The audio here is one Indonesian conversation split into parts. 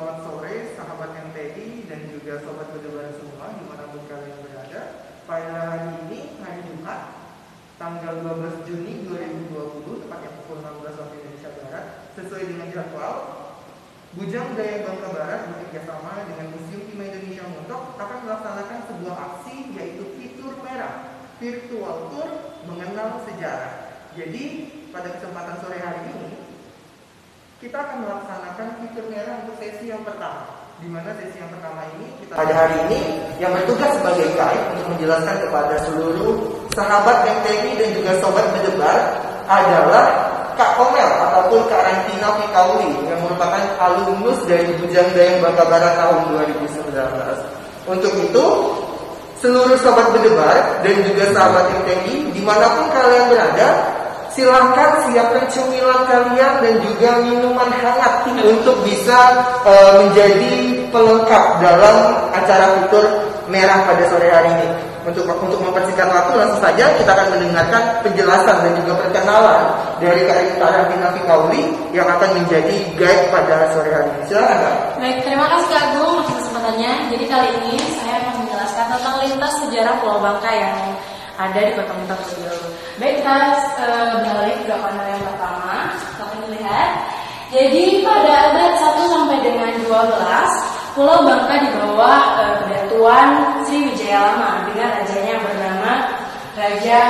Selamat sore sahabat MTI dan juga sobat berdebat semua dimanapun kalian berada. Pada hari ini, hari Jumat, tanggal 12 Juni 2020, tepatnya pukul 16 waktu Indonesia Barat, sesuai dengan jadwal, Bujang Gaya Bangka Barat bekerjasama dengan Museum Timah Indonesia Muntok akan melaksanakan sebuah aksi, yaitu Fitur Merah, Virtual Tour Mengenal Sejarah. Jadi, pada kesempatan sore hari ini, kita akan melaksanakan fitur merah untuk sesi yang pertama. Di mana sesi yang pertama ini pada hari ini yang bertugas sebagai guide untuk menjelaskan kepada seluruh sahabat MTI dan juga sobat berdebat adalah Kak Komel ataupun Kak Rantina Fikauli yang merupakan alumnus dari Bujang Gaya Bangka Barat tahun 2019. Untuk itu, seluruh sobat berdebat dan juga sahabat MTI dimanapun kalian berada, silahkan siapkan cemilan kalian dan juga minuman hangat untuk bisa menjadi pelengkap dalam acara fitur merah pada sore hari ini. Untuk mempersingkat waktu, langsung saja kita akan mendengarkan penjelasan dan juga perkenalan dari Kak Rantina Fikauli yang akan menjadi guide pada sore hari ini. Silakan Kak. Baik, terima kasih Kak Agung atas kesempatannya. Jadi kali ini saya akan menjelaskan tentang lintas sejarah Pulau Bangka yang ada di Kota Muntok. Baik, kita beralih ke panel yang pertama. Kita akan melihat. Jadi pada abad 1 sampai dengan 12, Pulau Bangka di bawah Tuan Sriwijaya Lama dengan rajanya yang bernama Raja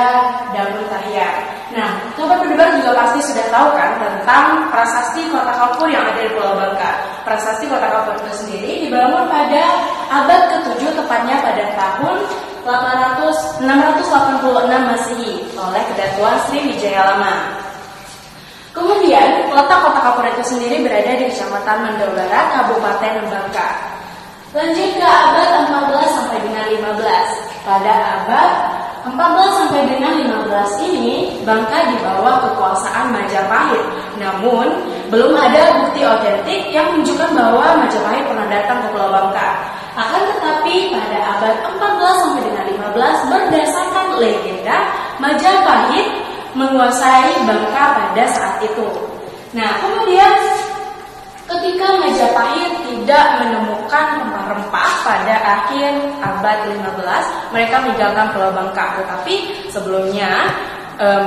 Damru Tahya. Nah, sobat berdebat juga pasti sudah tahu kan tentang prasasti Kota Kapur yang ada di Pulau Bangka. Prasasti Kota Kapur itu sendiri dibangun pada abad ke-7, tepatnya pada tahun 686 Masehi oleh Kedatuan Sriwijaya Lama. Kemudian, letak Kota Kapur itu sendiri berada di Kecamatan Mandau Barat, Kabupaten Bangka. Lanjut ke abad 14 sampai dengan 15. Pada abad 14 sampai dengan 15 ini, Bangka di bawah kekuasaan Majapahit. Namun, belum ada bukti otentik yang menunjukkan bahwa Majapahit pernah datang ke Pulau Bangka. Akan tetapi pada abad 14 sampai dengan 15, berdasarkan legenda, Majapahit menguasai Bangka pada saat itu. Nah, kemudian ketika Majapahit tidak menemukan rempah-rempah pada akhir abad 15, mereka meninggalkan Pulau Bangka. Tetapi sebelumnya,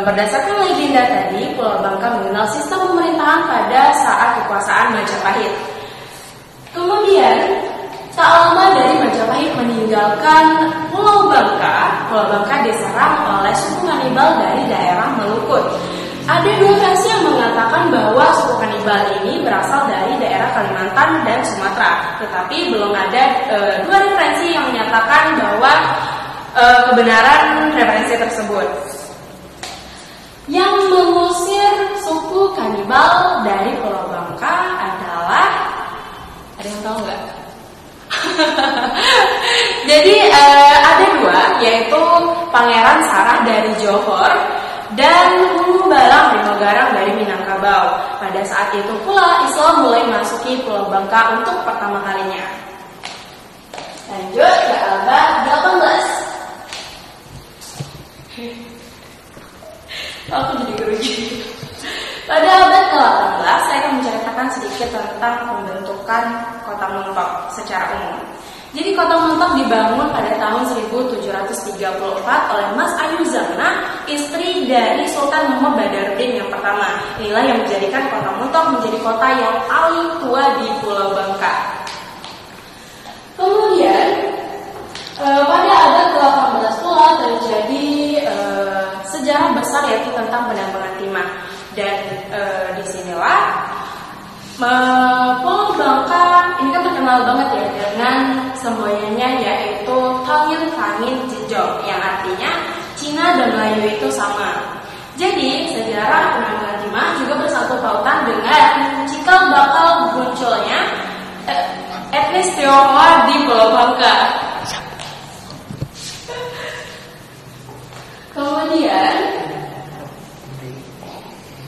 berdasarkan legenda tadi, Pulau Bangka mengenal sistem pemerintahan pada saat kekuasaan Majapahit. Kemudian, tak lama dari Majapahit meninggalkan Pulau Bangka diserang oleh suku kanibal dari daerah Melukut. Ada dua versi yang mengatakan bahwa suku kanibal ini berasal dari daerah Kalimantan dan Sumatera. Tetapi belum ada dua referensi yang menyatakan bahwa kebenaran referensi tersebut. Yang mengusir suku kanibal dari Pulau Bangka adalah, ada yang tahu nggak? Jadi ada dua, yaitu Pangeran Sarah dari Johor dan Hulu Balang Rinogarang dari Minangkabau. Pada saat itu pula Islam mulai memasuki Pulau Bangka untuk pertama kalinya. Lanjut ke abad 18. Aku jadi grogi. Pada abad ke-18, saya akan menceritakan sedikit tentang pembentukan Kota Muntok secara umum. Jadi Kota Muntok dibangun pada tahun 1734 oleh Mas Ayu Zamna, istri dari Sultan Muhammad Badarudin yang pertama. Inilah yang menjadikan Kota Muntok menjadi kota yang paling tua di Pulau Bangka. Kemudian pada abad ke-18 pula terjadi sejarah besar, yaitu tentang penambangan timah. Dan disinilah Pulau Bangka ini kan terkenal banget ya dengan semboyannya, yaitu Tangin Jejong, yang artinya Cina dan Melayu itu sama. Jadi sejarah penambangan timah juga bersatu pautan dengan cikal bakal munculnya etnis Tionghoa di Pulau Bangka.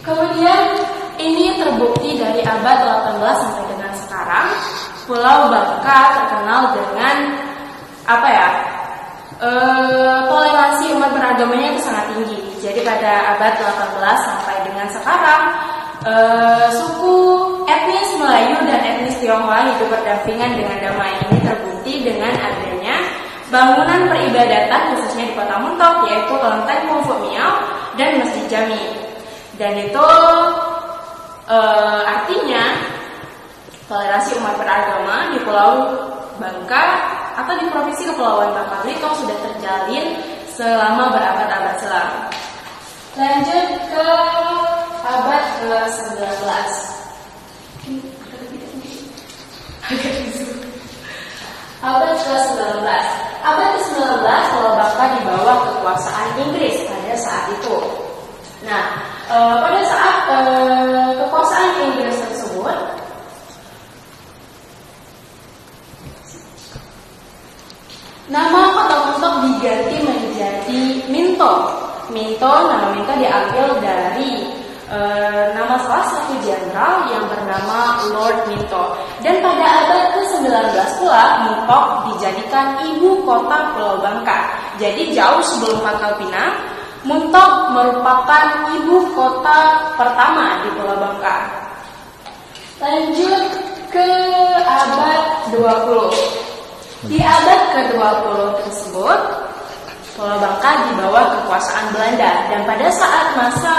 Kemudian ini terbukti dari abad 18 sampai dengan sekarang, Pulau Bangka terkenal dengan toleransi umat beragamanya itu sangat tinggi. Jadi pada abad 18 sampai dengan sekarang, suku etnis Melayu dan etnis Tionghoa istimewa hidup berdampingan dengan damai ini terbukti dengan adanya bangunan peribadatan khususnya di Kota Muntok, yaitu Kelenteng Kungfu Miao dan Masjid Jami. Dan itu artinya toleransi umat beragama di Pulau Bangka atau di Provinsi Kepulauan Bangka Belitung sudah terjalin selama berabad-abad silam. Lanjut ke abad ke-19. Abad ke-19. Abad ke-19 Pulau Bangka di bawah kekuasaan Inggris pada saat itu. Nah, pada saat kekuasaan Inggris tersebut, nama Kota Muntok diganti menjadi Minto. Nama Minto diambil dari nama salah satu jenderal yang bernama Lord Minto. Dan pada abad ke-19 pula Muntok dijadikan ibu kota Pulau Bangka. Jadi jauh sebelum Pangkal Pinang, Muntok merupakan ibu kota pertama di Pulau Bangka. Lanjut ke abad 20. Di abad ke-20 tersebut Pulau Bangka di bawah kekuasaan Belanda. Dan pada saat masa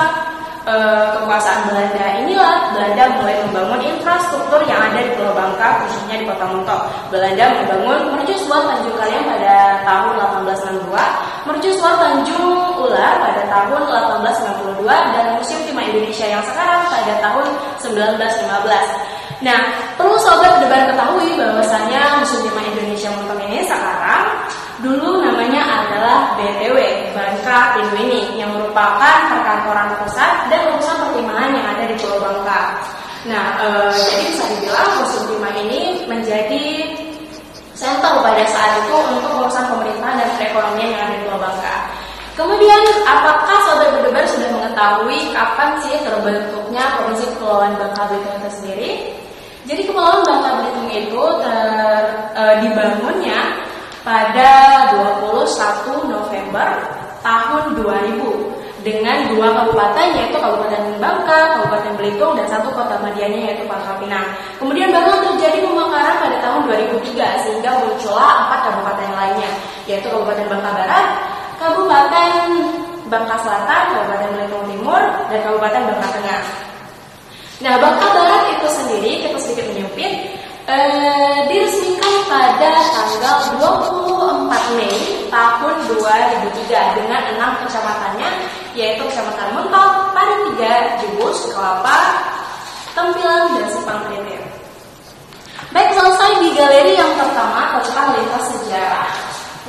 kekuasaan Belanda inilah Belanda mulai membangun infrastruktur yang ada di Pulau Bangka, khususnya di Kota Muntok. Belanda membangun Mercusuar Tanjung Kalian pada tahun 1862, Mercusuar Tanjung Ular pada tahun 1892, dan Museum Timah Indonesia yang sekarang pada tahun 1915. Nah, perlu sobat debat ketahui bahwasanya Museum Timah Indonesia Muntok ini sekarang dulu namanya adalah BTW, Bangka Tinwini, yang merupakan perkantoran pusat dan urusan pertimahan yang ada di Pulau Bangka. Nah, jadi bisa dibilang Museum Timah ini menjadi center pada saat itu untuk urusan pemerintahan dan perekonomian yang ada di Pulau Bangka. Kemudian, apakah sobat berdebat sudah mengetahui kapan sih terbentuknya Provinsi Kepulauan Bangka Belitung itu sendiri? Jadi Kepulauan Bangka Belitung itu dibangunnya pada 21 November tahun 2000 dengan 2 kabupaten, yaitu Kabupaten Bangka, Kabupaten Belitung, dan 1 kota medianya yaitu Pangkal Pinang. Kemudian baru terjadi pemekaran pada tahun 2003 sehingga muncullah 4 kabupaten lainnya, yaitu Kabupaten Bangka Barat, Kabupaten Bangka Selatan, Kabupaten Belitung Timur, dan Kabupaten Bangka Tengah. Nah, Bangka Barat itu sendiri, kita sedikit menyempit, diresmikan pada tanggal 24 Mei tahun 2003 dengan 6 kecamatannya, yaitu Kecamatan Muntok, Paritiga, Jebus, Kelapa, Tempilang, dan Simpang Pritir. Baik, selesai di galeri yang pertama, kita melintas sejarah,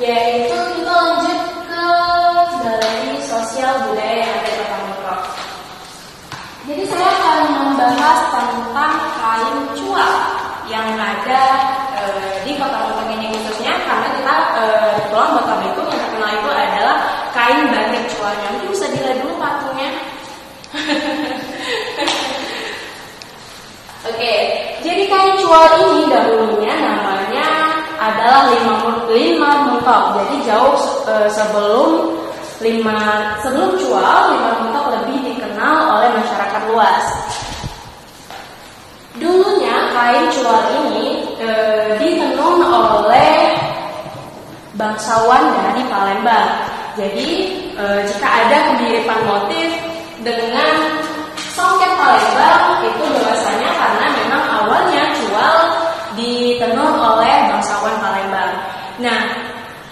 yaitu kita lanjut ke galeri sosial budaya yang ada di Kota Muntok. Jadi saya akan membahas tentang kain cual yang ada di Kota Muntok ini khususnya, karena kita di Pulau Bangka Belitung yang terkenal itu adalah kain batik cualnya. Mungkin bisa dilihat dulu patungnya. Oke, jadi kain cual ini dahulunya namanya adalah lima muntok. Jadi jauh sebelum cual, lima muntok lebih dikenal oleh masyarakat luas. Dulunya kain cual ini ditenun oleh bangsawan dari Palembang. Jadi jika ada kemiripan motif dengan songket Palembang, itu bahwasanya karena memang awalnya cual ditenun oleh bangsawan Palembang. Nah,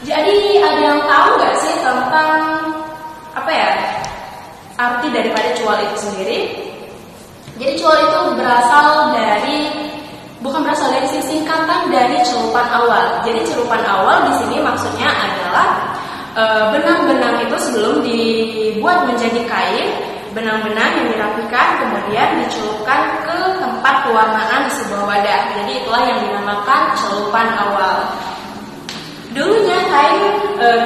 jadi ada yang tahu nggak sih tentang arti daripada cual itu sendiri? Jadi cual itu bukan berasal dari singkatan dari celupan awal. Jadi celupan awal di sini maksudnya adalah benang-benang itu sebelum dibuat menjadi kain, benang-benang yang dirapikan kemudian dicelupkan ke tempat pewarnaan di sebuah wadah. Jadi itulah yang dinamakan celupan awal. Dulunya kain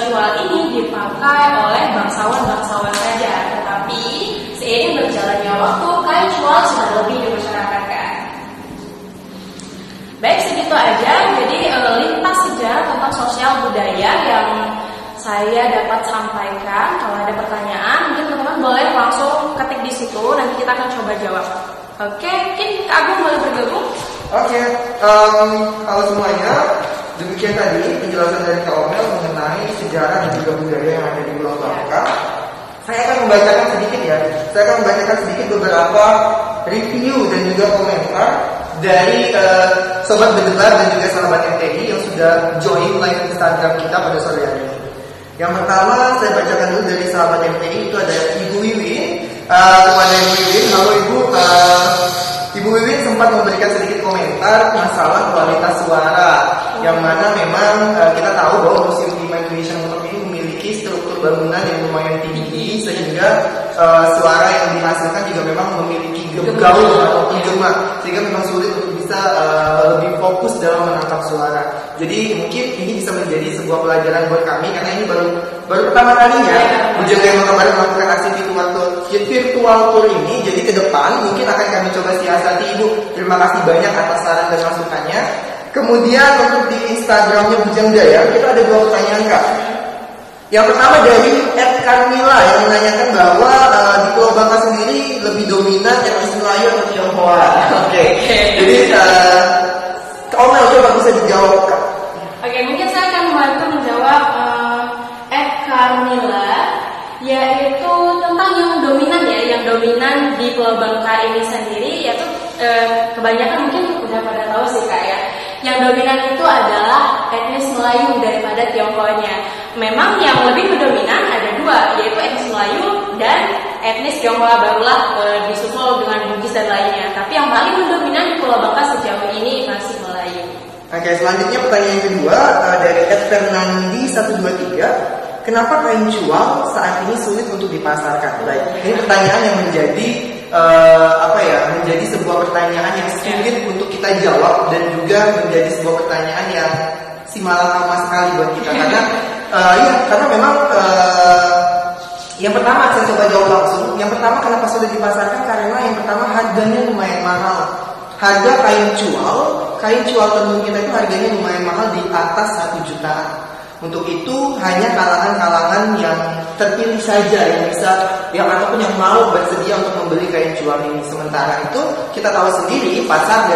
cual ini dipakai oleh bangsawan-bangsawan saja, tetapi seiring berjalannya waktu kain cual sudah lebih dimasyarakatkan. Baik, segitu aja. Jadi lintas sejarah tentang sosial budaya yang saya dapat sampaikan. Kalau ada pertanyaan, mungkin teman-teman boleh langsung ketik di situ. Nanti kita akan coba jawab. Oke, mungkin Kak Agung boleh bergabung. Oke, halo semuanya. Demikian tadi penjelasan dari Kak Omel mengenai sejarah dan juga budaya yang ada di Pulau Bangka. Saya akan membacakan sedikit ya. Saya akan membacakan sedikit beberapa review dan juga komentar dari sobat berdebat dan juga sahabat MTI yang sudah join live Instagram kita pada sore hari ini. Yang pertama saya bacakan dulu dari sahabat MTI, itu ada Ibu Wiwin. Kepada Ibu Wiwin, halo Ibu. Ibu Wiwin sempat memberikan sedikit komentar masalah kualitas suara, yang mana memang kita tahu bahwa Museum Timah Indonesia Motor ini memiliki struktur bangunan yang lumayan tinggi, sehingga suara yang dihasilkan juga memang memiliki gaul atau gema, sehingga memang sulit untuk bisa lebih fokus dalam menangkap suara. Jadi mungkin ini bisa menjadi sebuah pelajaran buat kami, karena ini baru pertama kalinya Bujang Gaya kemarin melakukan aksi virtual tour ini. Jadi ke depan mungkin akan kami coba siasati. Ibu, terima kasih banyak atas saran dan masukannya. Kemudian untuk di Instagramnya Bujang Jaya kita ada 2 pertanyaan Kak. Yang pertama dari Ed Carmila yang menanyakan bahwa di Pulau Bangka sendiri lebih dominan etnis Melayu atau Tionghoa. Oke. Jadi Kak Omel coba bisa dijawab Kak. Oke, mungkin saya akan membantu menjawab Ed Carmila, yaitu tentang yang dominan ya, yang dominan di Pulau Bangka ini sendiri, yaitu kebanyakan mungkin udah pada tahu sih Kak ya. Yang dominan itu adalah etnis Melayu daripada Tionghoanya. Memang yang lebih mendominan ada 2, yaitu etnis Melayu dan etnis Tionghoa, barulah disusul dengan Bugis dan lainnya. Tapi yang paling mendominan di Pulau Bangka sejauh ini masih Melayu. Oke, selanjutnya pertanyaan yang kedua dari Ed Fernandi 123. Kenapa kain cuang saat ini sulit untuk dipasarkan? Baik, ini pertanyaan yang menjadi menjadi sebuah pertanyaan yang sulit untuk kita jawab, dan juga menjadi sebuah pertanyaan yang simalakama sekali buat kita, karena memang yang pertama saya coba jawab langsung. Yang pertama kenapa sulit dipasarkan? Karena yang pertama harganya lumayan mahal. Harga kain cual tenun kita itu harganya lumayan mahal, di atas 1 jutaan. Untuk itu hanya kalangan-kalangan yang terpilih saja yang ataupun yang mau bersedia untuk membeli kain cual ini. Sementara itu kita tahu sendiri pasar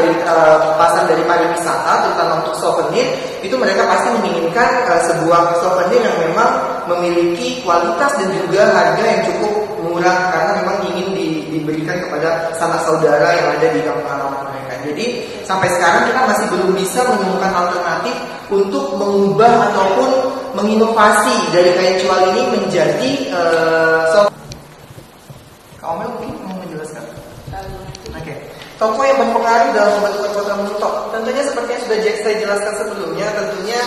dari pariwisata, terutama untuk souvenir, itu mereka pasti menginginkan sebuah souvenir yang memang memiliki kualitas dan juga harga yang cukup murah, karena memang ingin diberikan kepada sanak saudara yang ada di kampung halaman mereka. Jadi sampai sekarang kita masih belum bisa menemukan alternatif untuk mengubah ataupun menginovasi dari kain cual ini menjadi Kak Omel mungkin mau menjelaskan? Oke. Toko yang berpengaruh dalam pembentukan kota Muntok, tentunya seperti yang sudah saya jelaskan sebelumnya, tentunya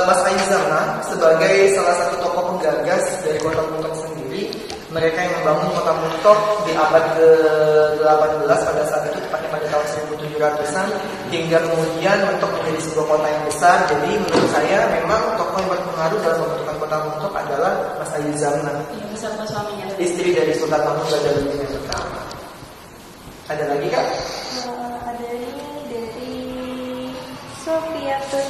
Mas Aizana sebagai salah satu tokoh penggagas dari kota Muntok sendiri. Mereka yang membangun kota Muntok di abad ke-18 pada saat itu, tepatnya pada tahun 1700-an, hingga kemudian Muntok menjadi sebuah kota yang besar. Jadi menurut saya memang tokoh yang berpengaruh dalam pembentukan kota Muntok adalah Mas Aizana, beserta suaminya, istri dari Sultan Mahmud Badarudin yang pertama. Ada lagi Kak? Ada ini dari Sofia Tun.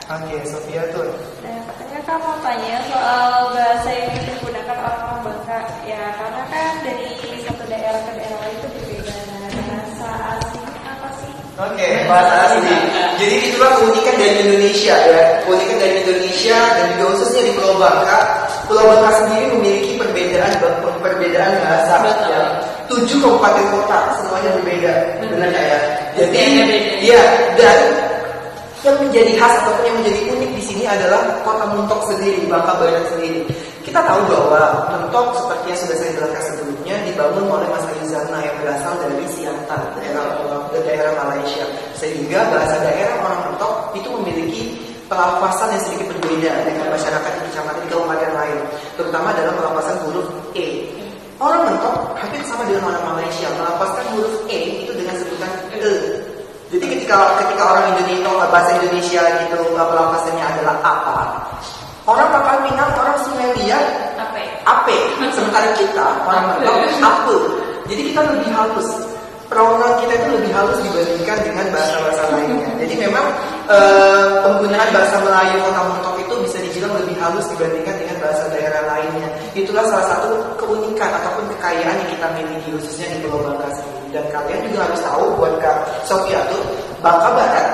Oke, Sofia Tun. Nah, katanya Kak mau tanya soal bahasa yang digunakan orang-orang Bangka. Ya, karena kan dari satu daerah ke daerah lain itu berbeda. Bahasa asing apa sih? Oke, bahasa asing. Jadi itulah keunikan dari Indonesia ya. Keunikan dari Indonesia dan juga khususnya di Pulau Bangka. Pulau Bangka sendiri memiliki perbedaan bahasa. Ya. 7 kabupaten kota semuanya berbeda, benar ya? Jadi iya, dan yang menjadi khas ataupun yang menjadi unik di sini adalah kota Muntok sendiri, Bangka Barat sendiri. Kita tahu bahwa Muntok seperti yang sudah saya jelaskan sebelumnya dibangun oleh Mas Aizana yang berasal dari Siantar, daerah Malaysia. Sehingga bahasa daerah orang Muntok itu memiliki pelafasan yang sedikit berbeda dengan masyarakat di kecamatan di kabupaten lain, terutama dalam pelafasan huruf E. Orang Muntok hampir sama dengan orang Malaysia, melafazkan huruf E itu dengan sebutan E. Jadi ketika orang Indonesia, bahasa Indonesia itu pelafasannya adalah apa, orang Pangkal Pinang, orang Sungai Liat ape. Sementara kita orang Muntok ape. Jadi kita lebih halus. Perawanan kita itu lebih halus dibandingkan dengan bahasa-bahasa lainnya. Jadi memang penggunaan bahasa Melayu kota Muntok itu bisa dibilang lebih halus dibandingkan dengan bahasa daerah lainnya. Itulah salah satu keunikan ataupun kekayaan yang kita miliki khususnya di Pulau Bangka sendiri. Dan kalian juga harus tahu buat Kak Sofia tuh, Bangka Barat,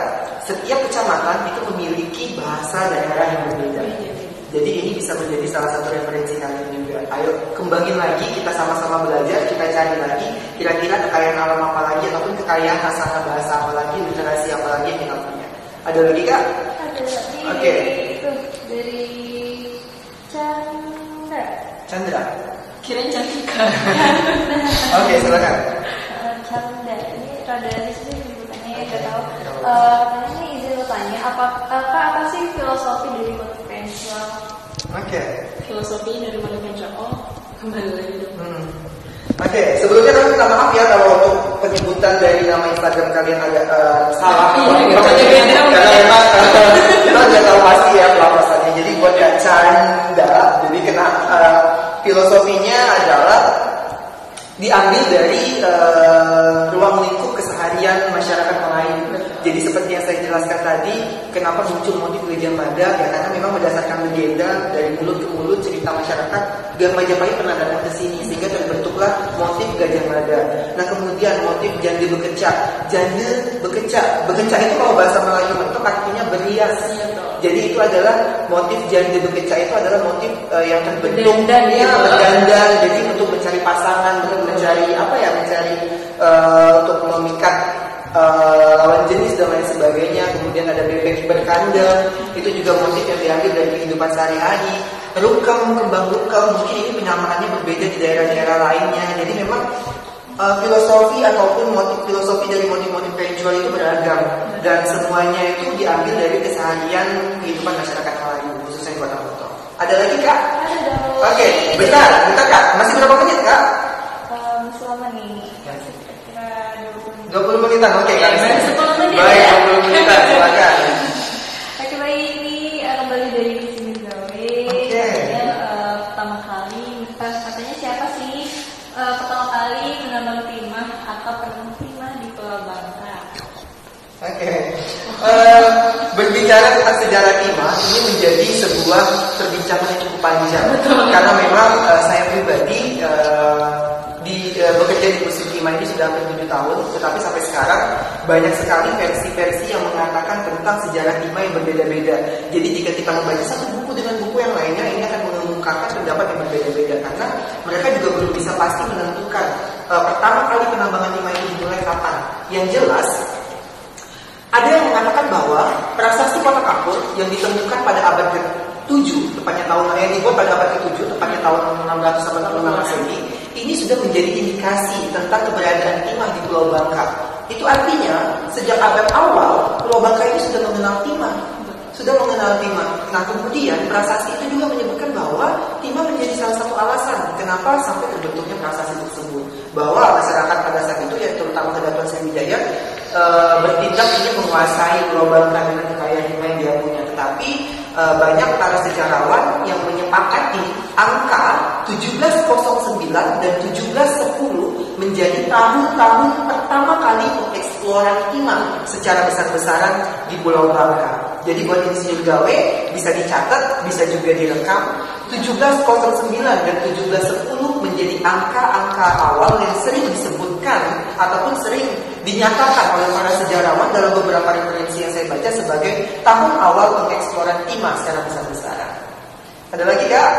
setiap kecamatan itu memiliki bahasa daerah yang berbeda. Jadi ini bisa menjadi salah satu referensi kalian juga. Ayo kembangin lagi, kita sama-sama belajar, kita cari lagi kira-kira kekayaan alam apa lagi ataupun kekayaan asal bahasa apa lagi, literasi apa lagi yang kita punya. Ada lagi Kak? Ada lagi. Oke. Itu dari Chandra. Chandra. Kirain Cantika. Oke, silakan. Chandra ini rada di sini sebutannya nggak tahu. Katanya ini izin bertanya, apa sih filosofi dari motivational? Oke. Filosofi dari Malaysia. Oh, kembali lagi dong. Oke, sebelumnya kami minta maaf ya kalau untuk penyebutan dari nama Instagram kalian agak salah. Karena memang kita nggak tahu pasti ya pelafasannya. Jadi buat Kak Canda, jadi kena filosofinya adalah diambil dari ruang lingkup keseharian masyarakat Melayu. Jadi seperti yang saya jelaskan tadi, kenapa muncul motif Gajah Mada? Ya karena memang berdasarkan legenda dari mulut ke mulut cerita masyarakat, Gang Majapahit pernah datang ke sini sehingga terbentuklah motif Gajah Mada. Nah kemudian motif jande bekecak. Jande bekecak, bekecak itu kalau bahasa Melayu mentok artinya berias. Jadi itu adalah motif jande bekecak itu adalah motif yang terbentuk berdandan. Jadi untuk mencari pasangan, untuk mencari apa ya, mencari untuk memikat lawan jenis dan lain sebagainya. Kemudian ada bebek berkandang, itu juga motif yang diambil dari kehidupan sehari-hari. Rukam, kembang rukam, mungkin ini penyamaannya berbeda di daerah-daerah lainnya. Jadi memang filosofi ataupun motif filosofi dari motif-motif ritual itu beragam dan semuanya itu diambil dari keseharian kehidupan masyarakat Melayu, khususnya di Kota Motor. Ada lagi Kak? Ada. Oke, bentar Kak. Masih berapa menit Kak? Selama nih. 20 menitan, oke Kak. 10 menit. Baik, 20 menitan, silakan. Oke, baik, ini kembali dari sini gawe. Oke. Pertama kali, katanya siapa sih pertama kali menambang timah atau penambang timah di Pulau Bangka? Oke. Berbicara tentang sejarah timah ini menjadi sebuah perbincangan yang cukup panjang. Karena memang saya pribadi bekerja di museum timah ini sudah hampir 7 tahun, tetapi sampai sekarang banyak sekali versi-versi yang mengatakan tentang sejarah timah yang berbeda-beda. Jadi jika kita membaca satu buku dengan buku yang lainnya, ini akan mengemukakan pendapat yang berbeda-beda karena mereka juga belum bisa pasti menentukan pertama kali penambangan timah itu dimulai kapan. Yang jelas ada yang mengatakan bahwa prasasti Kota Kapur yang ditemukan pada abad ke-7, tepatnya tahun yang dibuat pada abad ke-7, tepatnya tahun 686 Masehi, ini sudah menjadi indikasi tentang keberadaan timah di Pulau Bangka. Itu artinya sejak abad awal Pulau Bangka ini sudah mengenal timah. Nah kemudian prasasti itu juga menyebutkan bahwa timah menjadi salah satu alasan kenapa sampai terbentuknya prasasti tersebut. Bahwa masyarakat pada saat itu, ya terutama Kedatuan Sriwijaya, bertindak ingin menguasai Pulau Bangka dengan kekayaan timah yang dia punya. Tetapi banyak para sejarawan yang menyepakati angka 1709 dan 1710 menjadi tahun-tahun pertama kali pengeksplorasi timah secara besar-besaran di Pulau Bangka. Jadi buat insinyur gawe bisa dicatat, bisa juga direkam. 1709 dan 1710 menjadi angka-angka awal yang sering disebutkan ataupun sering dinyatakan oleh para sejarawan dalam beberapa referensi yang saya baca sebagai tahun awal pengeksplorasi timah secara besar-besaran. Ada lagi Kak?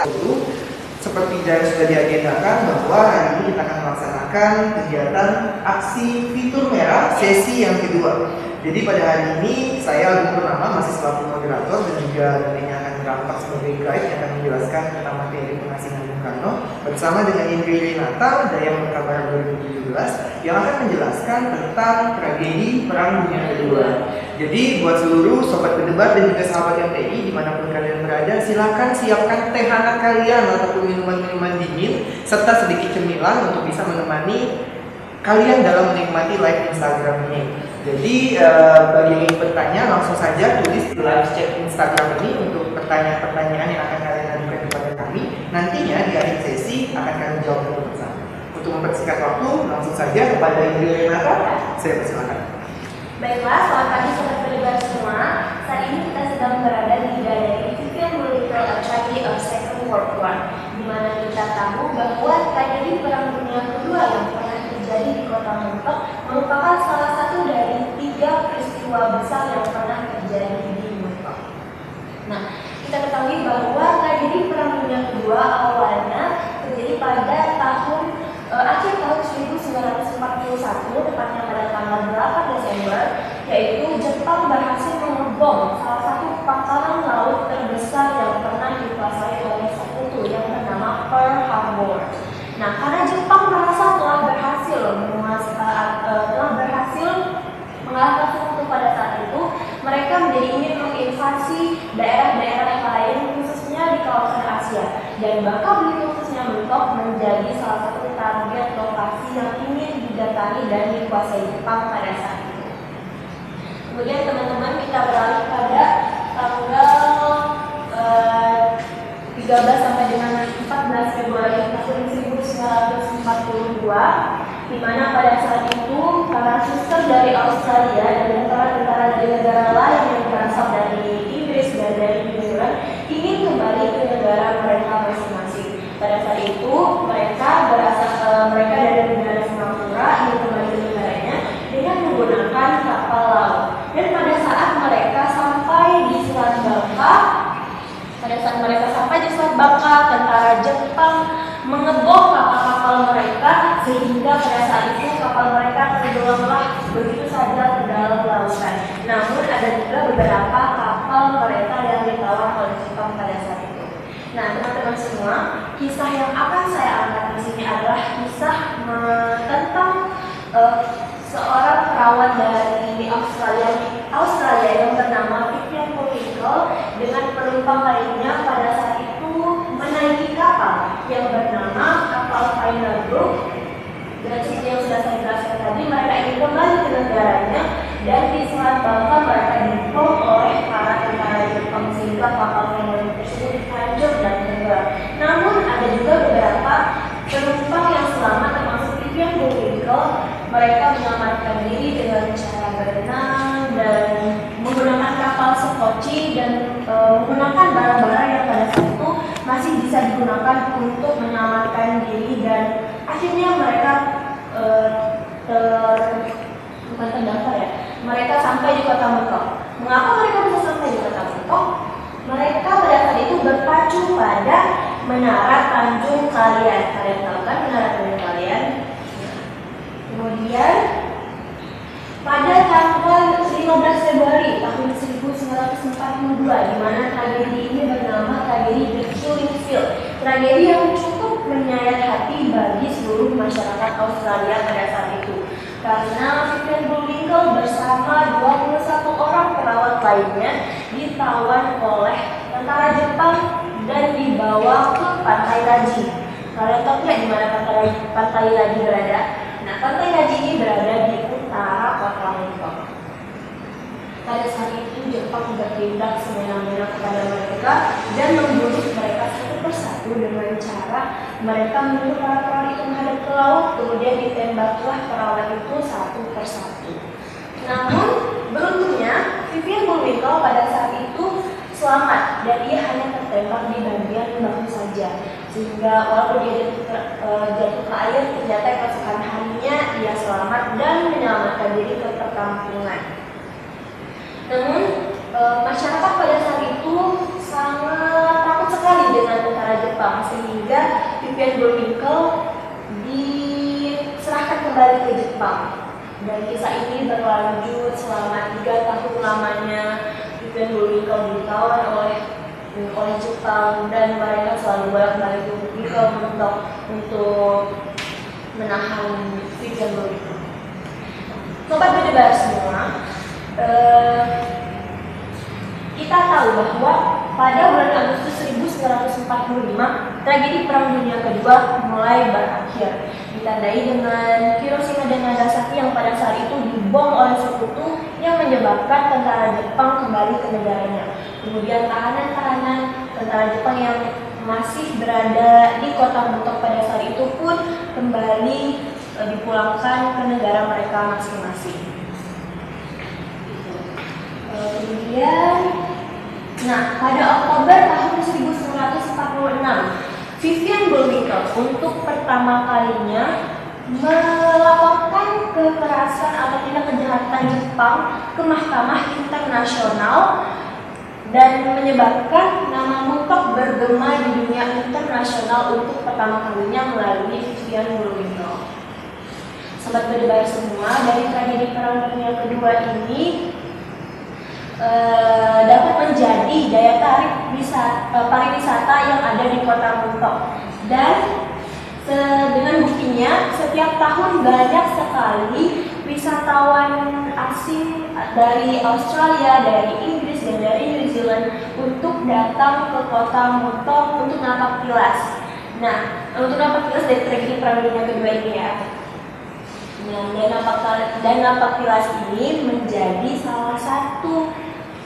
Seperti yang sudah diagendakan bahwa hari ini kita akan melaksanakan kegiatan aksi fitur merah sesi yang kedua. Jadi pada hari ini saya Agus Purnama masih selaku moderator dan juga nantinya akan berapat sebagai guide yang akan menjelaskan tentang materi pengasihan Bung Karno bersama dengan Indri Renata Dayang Kabar 2017 yang akan menjelaskan tentang tragedi Perang Dunia Kedua. Jadi buat seluruh sobat berdebat dan juga sahabat MTI dimanapun kalian berada, silakan siapkan teh hangat kalian ataupun minuman-minuman dingin serta sedikit cemilan untuk bisa menemani kalian dalam menikmati live Instagram ini. Jadi bagi yang ingin bertanya langsung saja tulis di live chat Instagram ini untuk pertanyaan-pertanyaan yang akan kalian ajukan kepada kami. Nantinya di akhir sesi akan kami jawab bersama. Untuk mempersingkat waktu, langsung saja kepada Indri Renata, saya persilakan. Baiklah, selamat pagi sobat berdebat semua. Saat ini kita sedang berada di Gadai Vivian Political Tragedy of Second World War, di mana kita tahu bahwa tragedi Perang Dunia Kedua yang pernah terjadi di kota kota Muntok merupakan salah satu dari 3 peristiwa besar yang pernah terjadi di Muntok. Nah, kita ketahui bahwa tragedi Perang Dunia Kedua awalnya terjadi pada akhir tahun 1941, tepatnya pada tanggal 8 Desember, yaitu Jepang berhasil mengebom salah satu pangkalan laut terbesar yang pernah dikuasai oleh sekutu yang bernama Pearl Harbor. Nah, karena Jepang merasa telah berhasil mengalahkan sekutu pada saat itu, mereka menjadi ingin menginvasi daerah-daerah lain khususnya di kawasan Asia, dan Bangka-Belitung khususnya Muntok menjadi salah satu target lokasi yang ingin didatangi dan dikuasai Jepang pada saat itu. Kemudian teman-teman, kita beralih pada tanggal 13 sampai dengan 14 Februari tahun 1942, di mana pada saat itu para suster dari Australia dan tentara-tentara dari negara lain yang berasal dari Inggris dan dari New Zealand ingin kembali ke negara mereka masing-masing. Pada saat itu mereka dari negara Singapura ingin kembali ke negaranya dengan menggunakan kapal laut. Dan pada saat mereka sampai di Selat Bangka, tentara Jepang mengebom kapal-kapal mereka sehingga pada saat itu kapal mereka tenggelamlah begitu saja ke dalam lautan. Namun ada juga beberapa kapal mereka yang ditawan oleh Jepang pada saat itu. Nah, teman-teman semua, kisah yang akan saya angkat di sini adalah kisah tentang seorang perawat dari Australia yang bernama Vivian Bolingo dengan penumpang lainnya pada saat itu menaiki kapal yang bernama kapal Pioneer Group. Dan seperti yang sudah saya jelaskan tadi, mereka ingin kembali ke negaranya dan di Selat Bangka mereka dibom oleh para tentara Jepang sehingga kapal Pioneer tersebut hancur dan tenggelam. Namun ada juga beberapa penumpang yang selamat termasuk Vivian Bolingo. Mereka menyelamatkan diri dengan cara berenang dan menggunakan kapal sekoci dan menggunakan barang-barang yang pada saat itu masih bisa digunakan untuk menyelamatkan diri, dan akhirnya mereka mereka sampai di kota Muntok. Mengapa mereka bisa sampai di kota Muntok? Mereka pada saat itu berpacu pada Menara Tanjung Kalian. Kalian tahu kan Menara Tanjung Kalian? Kemudian pada tanggal 15 Februari tahun 1942, di mana tragedi ini bernama tragedi The Killing Field, tragedi yang cukup menyayat hati bagi seluruh masyarakat Australia pada saat itu, karena Vivian Bolingo bersama 21 orang perawat lainnya ditawan oleh tentara Jepang dan dibawa ke Pantai Raji. Kalian tahu nggak di mana Pantai Raji berada? Nah, Pantai Raji ini berada di utara kota Muntok. Pada saat itu Jepang bertindak semena-mena kepada mereka dan membunuh mereka satu persatu dengan cara mereka menyuruh para perawat itu menghadap ke laut, kemudian ditembaklah perawat itu satu persatu. Namun beruntungnya Vivian Bolingo pada saat itu selamat dan ia hanya tertembak di bagian bahu saja, sehingga walaupun dia jatuh ke air, ternyata keesokan harinya ia selamat dan menyelamatkan diri ke perkampungan. Namun masyarakat pada saat itu sangat takut sekali dengan tentara Jepang, sehingga Vivian Bolingo diserahkan kembali ke Jepang. Dan kisah ini berlanjut selama 3 tahun lamanya. Vivian Bolingo ditawan oleh Jepang dan mereka selalu bolak-balik ke Muntok untuk menahan Vivian Bolingo. Sobat Berdebar semua, kita tahu bahwa pada bulan Agustus 1945 tragedi Perang Dunia Kedua mulai berakhir, ditandai dengan Hiroshima dan Nagasaki yang pada saat itu dibom oleh sekutu yang menyebabkan tentara Jepang kembali ke negaranya. Kemudian tahanan-tahanan tentara Jepang yang masih berada di kota Muntok pada saat itu pun kembali dipulangkan ke negara mereka masing-masing. Kemudian, pada Oktober tahun 1946, Vivian Bolingo untuk pertama kalinya melaporkan kekerasan atau tindak kejahatan Jepang ke Mahkamah Internasional dan menyebabkan nama mentok bergema di dunia internasional untuk pertama kalinya melalui Vivian Wellington. Sobat berdebar semua, dari tragedi Perang Dunia Kedua ini dapat menjadi daya tarik pariwisata yang ada di Kota Muntok. Dan dengan buktinya, setiap tahun banyak sekali wisatawan asing dari Australia, dari Inggris, dan dari New Zealand untuk datang ke Kota Muntok untuk napak tilas. Nah, untuk napak tilas dari tragedi Perang Dunia Kedua ini ya. Nah, dan napak tilas ini menjadi salah satu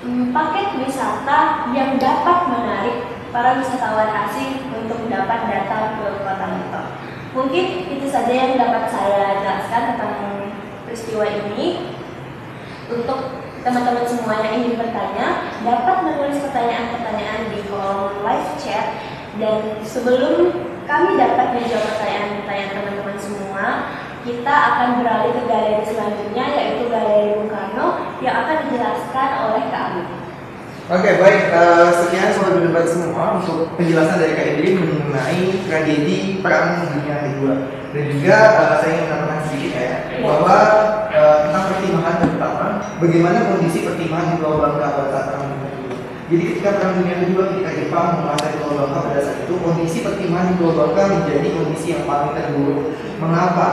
paket wisata yang dapat menarik para wisatawan asing untuk dapat datang ke Kota Muntok. Mungkin itu saja yang dapat saya jelaskan tentang peristiwa ini. Untuk teman-teman semua yang ingin bertanya, dapat menulis pertanyaan-pertanyaan di kolom live chat. Dan sebelum kami dapat menjawab pertanyaan-pertanyaan teman-teman semua, kita akan beralih ke galeri selanjutnya, yaitu Galeri Bung Karno yang akan dijelaskan oleh Kak Abi. Oke, baik. Sekian sobat berdebat semua untuk penjelasan dari Kak Indri mengenai tragedi Perang Dunia Kedua. Dan juga saya ingin menambahkan sedikit ya, bahwa tentang pertimbangan terutama bagaimana kondisi pertimbangan di Pulau Bangka pada saat Perang Dunia Kedua. Jadi ketika Perang Dunia Kedua, ketika Jepang menguasai Pulau Bangka pada saat itu, kondisi pertimbangan di Pulau Bangka menjadi kondisi yang paling terburuk. Mengapa?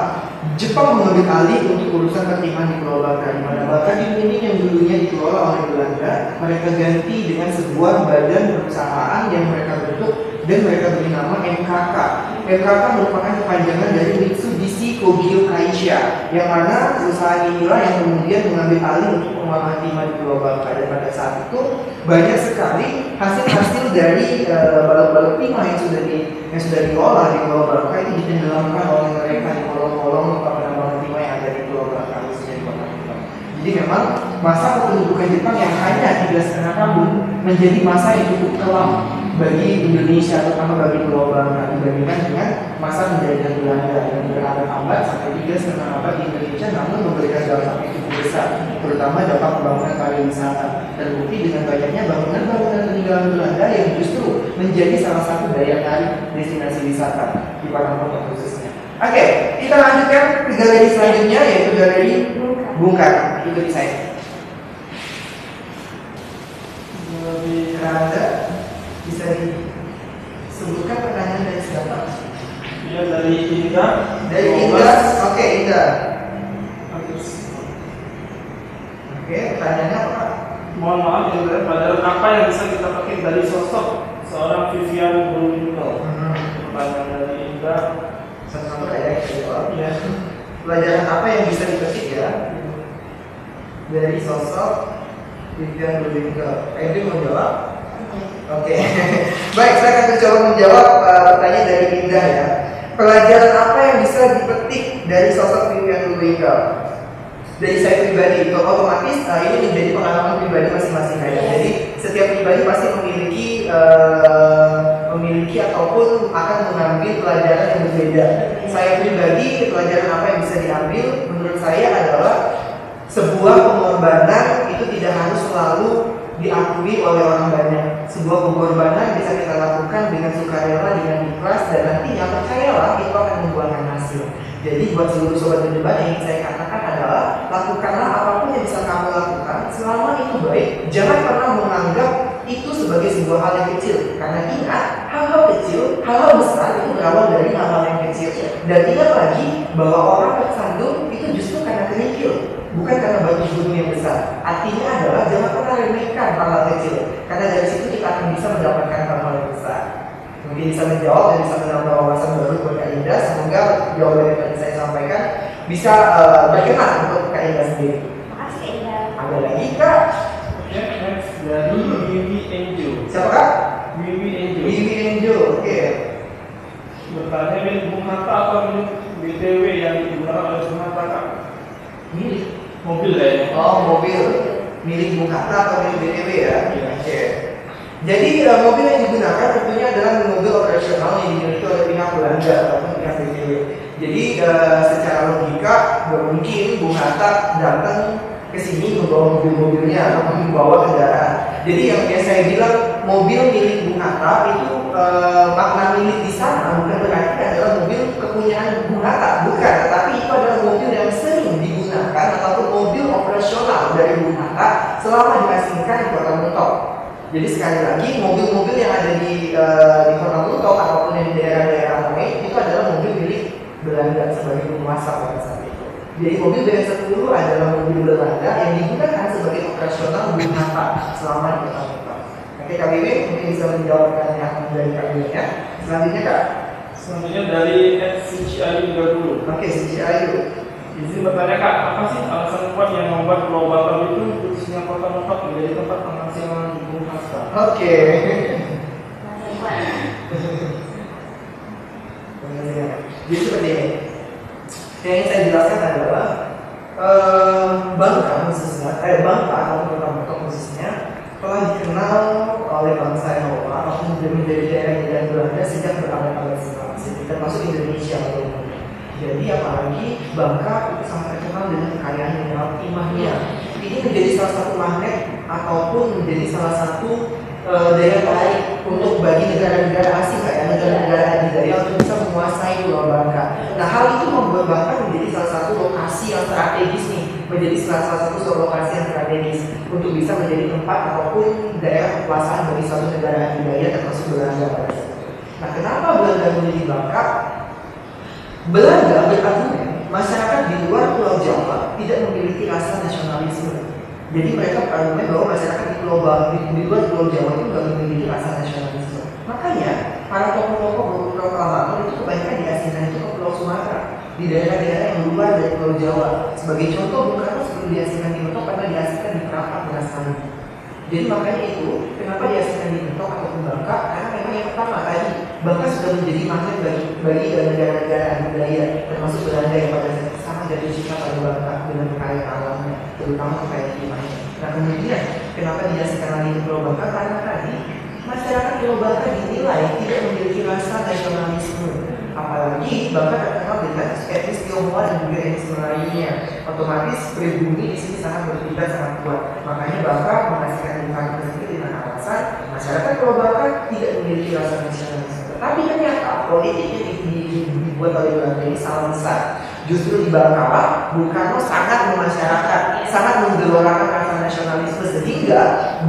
Jepang mengambil alih untuk urusan pertimbangan di Pulau Bangka, di mana bahkan ini yang dulunya dikelola oleh Belanda, mereka ganti dengan sebuah badan perusahaan yang mereka bentuk dan mereka beri nama MKK. MKK merupakan kepanjangan dari Mitsubishi Kogyo Kaisha, yang mana perusahaan inilah yang kemudian mengambil alih untuk pengelolaan timah di Pulau Bangka. Dan pada saat itu banyak sekali hasil-hasil dari balok-balok timah yang sudah diolah di Pulau Bangka itu ditenggelamkan oleh mereka di kolong-kolong penambangan timah yang ada di Pulau Bangka, khususnya di Kota Muntok. Jadi memang masa kependudukan Jepang yang hanya 13,5 tahun menjadi masa yang cukup kelam bagi Indonesia, terutama bagi Pulau Bangka, dibandingkan dengan masa penjajahan Belanda yang berabad-abad sampai 3,5 abad di Indonesia, namun memberikan dampak yang cukup besar, terutama dampak pembangunan pariwisata. Terbukti dengan banyaknya bangunan-bangunan peninggalan Belanda yang justru menjadi salah satu daya tarik destinasi wisata di Kota Muntok khususnya. Oke, kita lanjutkan ke galeri selanjutnya, yaitu galeri Bung Karno. Ikuti saya. Lebih Anda bisa disebutkan pertanyaan dari siapa? Ya, dari Indah. Dari Indah. Oke, Indah. Oke, pertanyaannya apa? Mohon maaf Indra, pelajaran apa yang bisa kita pakai dari sosok seorang Vivian Wellington? Pertanyaan dari Indah. Satu-satu kayak jawab. Ya. Pelajaran apa yang bisa dipetik ya dari sosok Vivian Wellington? Edi mau jawab? Oke. Baik, saya akan mencoba menjawab pertanyaan dari Indah ya. Pelajaran apa yang bisa dipetik dari sosok Vivian Wellington? Dari saya pribadi, itu otomatis ini menjadi pengalaman pribadi masing-masing ya. Jadi setiap pribadi pasti memiliki ataupun akan mengambil pelajaran yang berbeda. Saya pribadi, pelajaran apa yang bisa diambil menurut saya adalah sebuah pengorbanan itu tidak harus selalu diakui oleh orang banyak. Sebuah pengorbanan bisa kita lakukan dengan sukarela, dengan ikhlas, dan nantinya percayalah itu akan membuahkan hasil. Jadi buat seluruh sobat berdebat yang ingin saya katakan adalah lakukanlah apapun yang bisa kamu lakukan selama itu baik. Jangan pernah menganggap itu sebagai sebuah hal yang kecil. Karena ingat, hal-hal kecil, hal-hal besar itu berawal dari hal-hal yang kecil. Dan ingat lagi bahwa orang tersandung itu justru karena kerikil, bukan karena batu gunung yang besar. Artinya adalah jangan pernah remehkan hal-hal kecil, karena dari situ kita akan bisa mendapatkan hal-hal yang besar. Mungkin bisa menjawab dan bisa menambah wawasan baru buat Kak Indah. Semoga jawaban yang tadi saya sampaikan bisa berkenan untuk Kak Indah sendiri. Makasih Kak Indah. Ada lagi Kak? Oke, next dari Wiwi Angel. Siapa Kak? Wiwi Angel. Wiwi Angel. Oke. Bertanya milik Bung Hatta atau milik BTW yang digunakan oleh Bung Hatta Kak? Milik. Mobil kayaknya. Oh, mobil milik Bung Hatta atau milik BTW ya? Oke. Jadi mobil yang digunakan tentunya adalah mobil operasional yang dimiliki oleh pihak Belanda ataupun pihak BTW. Jadi secara logika gak mungkin Bung Hatta datang ke sini membawa mobil-mobilnya atau membawa kendaraan. Jadi yang saya bilang mobil milik Bung Hatta itu makna milik di sana bukan berarti adalah mobil kepunyaan Bung Hatta, bukan. Tetapi itu adalah mobil yang sering digunakan ataupun mobil operasional dari Bung Hatta selama diasingkan di Kota Muntok. Jadi sekali lagi mobil-mobil yang ada di Kota Muntok ataupun yang di daerah-daerah lain itu adalah mobil milik Belanda sebagai penguasa pada saat itu. Jadi mobil BN10 adalah mobil Belanda yang digunakan sebagai operasional Bung Hatta selama di Kota Muntok. Oke, Kak Wiwi mungkin bisa menjawabkan yang dari Kak Wiwi ya. Selanjutnya Kak. Selanjutnya dari CCI 30. Oke, CCI dulu. Izin bertanya Kak, apa sih alasan kuat yang membuat Pulau Batam itu khususnya Kota Muntok menjadi tempat penghasilan Bung Hatta? Oke. Jadi seperti ini. Yang ingin saya jelaskan adalah Bangka khususnya, Bangka atau Kota Muntok khususnya telah dikenal oleh bangsa Eropa ataupun menjadi daerah Belanda sejak berabad-abad silam, termasuk Indonesia. Jadi apalagi Bangka itu sangat terkenal dengan kekayaan mineral timahnya. Ini menjadi salah satu magnet ataupun menjadi salah satu daya tarik untuk bagi negara-negara asing kayak negara-negara adidaya untuk bisa menguasai Pulau Bangka. Nah, hal itu membuat Bangka menjadi salah satu lokasi yang strategis nih, menjadi salah satu lokasi yang strategis untuk bisa menjadi tempat ataupun daerah kekuasaan bagi suatu negara adidaya termasuk Belanda. Nah, kenapa Belanda memilih Bangka? Belanda berargumen masyarakat di luar Pulau Jawa tidak memiliki rasa nasionalisme. Jadi mereka berargumen bahwa masyarakat di luar Pulau Jawa itu tidak memiliki rasa nasionalisme. Makanya para tokoh-tokoh proklamator itu kebanyakan diasingkan itu ke Pulau Sumatera, di daerah-daerah yang luar dari Pulau Jawa. Sebagai contoh, Bung Karno sebelum diasingkan di Mentok pernah diasingkan di Prapat Brastagi. Jadi makanya itu kenapa diasingkan di Mentok ataupun Bangka, karena memang yang pertama tadi Bangka sudah menjadi magnet bagi negara-negara adidaya termasuk Belanda yang pada saat sama jatuh cinta pada Bangka dengan kekayaan alamnya, terutama kekayaan timahnya. Nah kemudian kenapa diasingkan lagi ke Pulau Bangka, karena tadi masyarakat Pulau Bangka dinilai tidak memiliki rasa nasionalisme. Apalagi Bangka terkenal dengan etnis Tionghoa dan juga etnis lainnya. Otomatis pribumi di sini sangat berbeda, sangat kuat. Makanya Bangka menghasilkan Bung tersebut dengan alasan masyarakat Pulau Bangka tidak memiliki rasa nasionalisme. Tapi ternyata politiknya dibuat oleh Belanda ini salah besar. Justru di Bangka, Bung Karno sangat memasyarakat, sangat menggelorakan rasa nasionalisme sehingga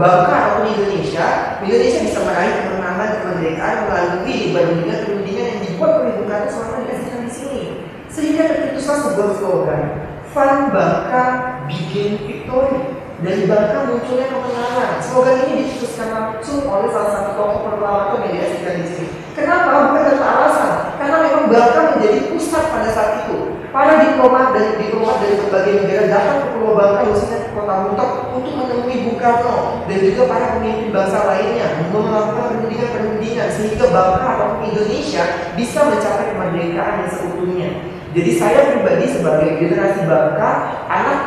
Bangka ataupun Indonesia bisa meraih kemenangan kemerdekaan melalui perundingan yang dibuat oleh Bung Karno selama diasingkan di sini. Sehingga tercetuslah sebuah slogan, Van Bangka Bikin Victory. Dari Bangka munculnya kemenangan. Slogan ini dicetuskan langsung oleh salah satu tokoh proklamator yang diasingkan di sini. Kenapa? Bukan tanpa alasan. Karena memang Bangka menjadi pusat pada saat itu. Para diplomat dari berbagai negara datang ke Pulau Bangka, khususnya ke Kota Muntok untuk menemui Bung Karno dan juga para pemimpin bangsa lainnya, melakukan perundingan sehingga Bangka atau Indonesia bisa mencapai kemerdekaan yang seutuhnya. Jadi saya pribadi sebagai generasi Bangka, anak